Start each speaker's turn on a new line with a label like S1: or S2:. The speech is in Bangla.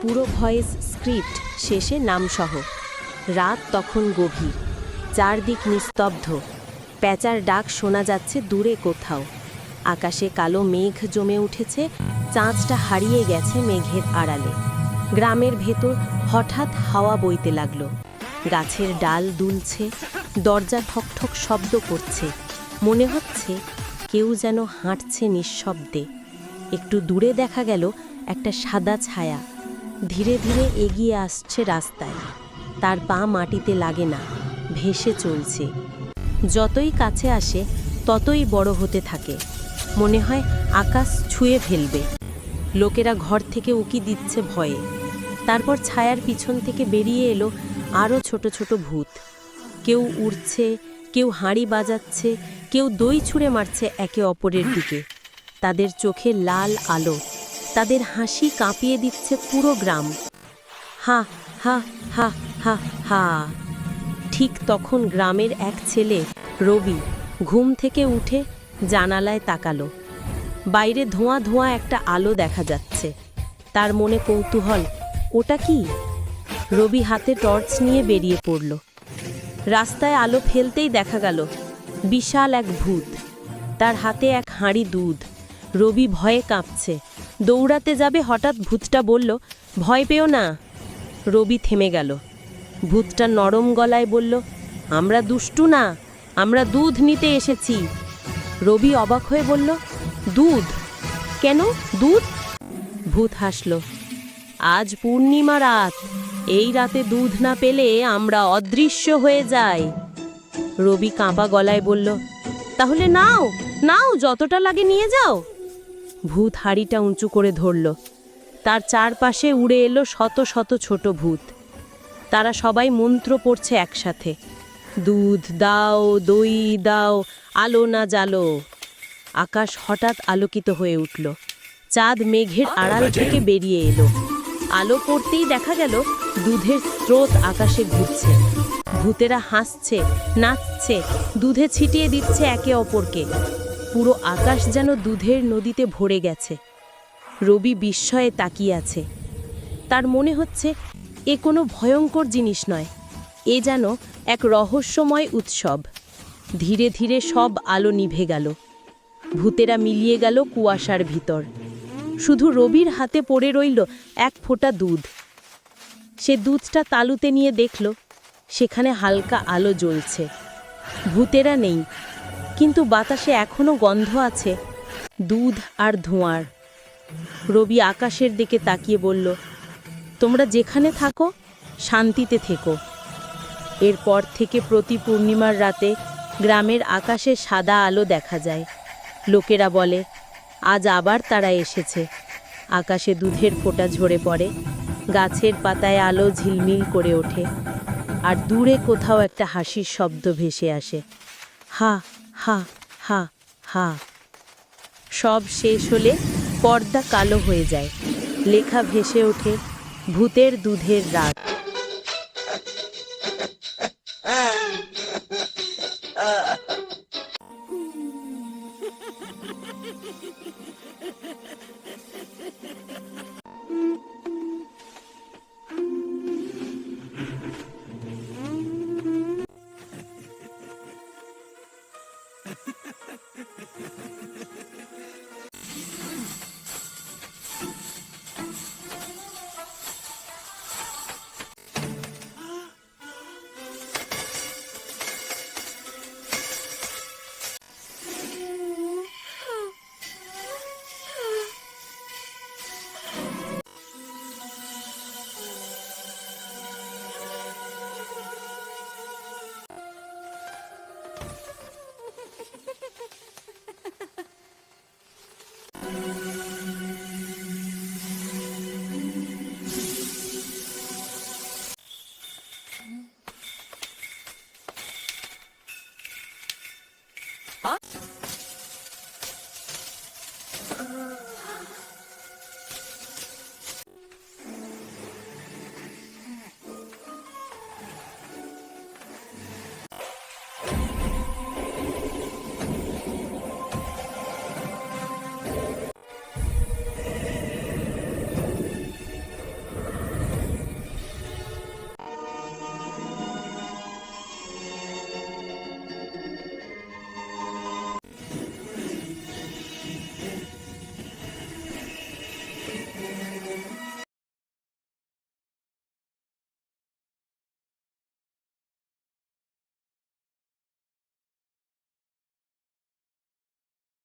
S1: পুরো ভয়েস স্ক্রিপ্ট শেষে নামসহ। রাত তখন গভীর, চারদিক নিস্তব্ধ। প্যাঁচার ডাক শোনা যাচ্ছে দূরে কোথাও। আকাশে কালো মেঘ জমে উঠেছে, চাঁদটা হারিয়ে গেছে মেঘের আড়ালে। গ্রামের ভেতর হঠাৎ হাওয়া বইতে লাগলো। গাছের ডাল দুলছে, দরজা ঠকঠক শব্দ করছে। মনে হচ্ছে কেউ যেন হাঁটছে নিঃশব্দে। একটু দূরে দেখা গেল একটা সাদা ছায়া ধীরে ধীরে এগিয়ে আসছে রাস্তায়। তার পা মাটিতে লাগে না, ভেসে চলছে। যতই কাছে আসে ততই বড় হতে থাকে। মনে হয় আকাশ ছুঁয়ে ফেলবে। লোকেরা ঘর থেকে উকি দিচ্ছে ভয়ে। তারপর ছায়ার পিছন থেকে বেরিয়ে এলো আরও ছোট ছোট ভূত। কেউ উড়ছে, কেউ হাঁড়ি বাজাচ্ছে, কেউ দই ছুঁড়ে মারছে একে অপরের দিকে। তাদের চোখে লাল আলো, তাদের হাসি কাঁপিয়ে দিচ্ছে পুরো গ্রাম। হা হা হা হা হা। ঠিক তখন গ্রামের এক ছেলে রবি ঘুম থেকে উঠে জানালায় তাকালো। বাইরে ধোঁয়া ধোঁয়া একটা আলো দেখা যাচ্ছে। তার মনে কৌতূহল, ওটা কি? রবি হাতে টর্চ নিয়ে বেরিয়ে পড়ল। রাস্তায় আলো ফেলতেই দেখা গেল বিশাল এক ভূত। তার হাতে এক হাঁড়ি দুধ। রবি ভয়ে কাঁপছে, দৌড়াতে যাবে, হঠাৎ ভূতটা বলল, ভয় পেও না। রবি থেমে গেল। ভূতটা নরম গলায় বলল, আমরা দুষ্টু না, আমরা দুধ নিতে এসেছি। রবি অবাক হয়ে বলল, দুধ? কেন দুধ? ভূত হাসল, আজ পূর্ণিমা রাত, এই রাতে দুধ না পেলে আমরা অদৃশ্য হয়ে যাই। রবি কাঁপা গলায় বলল, তাহলে নাও নাও, যতটা লাগে নিয়ে যাও। ভূত হাঁড়িটা উঁচু করে ধরল। তার চারপাশে উড়ে এলো শত শত ছোট ভূত। তারা সবাই মন্ত্র পড়ছে একসাথে, দুধ দাও, দই দাও, আলো না জ্বালো। আকাশ হঠাৎ আলোকিত হয়ে উঠল। চাঁদ মেঘের আড়াল থেকে বেরিয়ে এলো। আলো পড়তেই দেখা গেল দুধের স্রোত আকাশে ঘুরছে। ভূতেরা হাসছে, নাচছে, দুধে ছিটিয়ে দিচ্ছে একে অপরকে। পুরো আকাশ যেন দুধের নদীতে ভরে গেছে। রবি বিস্ময়ে তাকিয়ে আছে। তার মনে হচ্ছে এ কোনো ভয়ঙ্কর জিনিস নয়, এ যেন এক রহস্যময় উৎসব। ধীরে ধীরে সব আলো নিভে গেল। ভূতেরা মিলিয়ে গেল কুয়াশার ভিতর। শুধু রবির হাতে পড়ে রইল এক ফোঁটা দুধ। সে দুধটা তালুতে নিয়ে দেখল সেখানে হালকা আলো জ্বলছে। ভূতেরা নেই, কিন্তু বাতাসে এখনো গন্ধ আছে দুধ আর ধোঁয়ার। রবি আকাশের দিকে তাকিয়ে বলল, তোমরা যেখানে থাকো শান্তিতে থেকো। এরপর থেকে প্রতি পূর্ণিমার রাতে গ্রামের আকাশে সাদা আলো দেখা যায়। লোকেরা বলে, আজ আবার তারা এসেছে। আকাশে দুধের ফোঁটা ঝরে পড়ে, গাছের পাতায় আলো ঝিলমিল করে ওঠে, আর দূরে কোথাও একটা হাসির শব্দ ভেসে আসে, হা হা হা হা। সব শেষ হলে পর্দা কালো হয়ে যায়। লেখা ভেসে ওঠে, ভূতের দুধের রাত।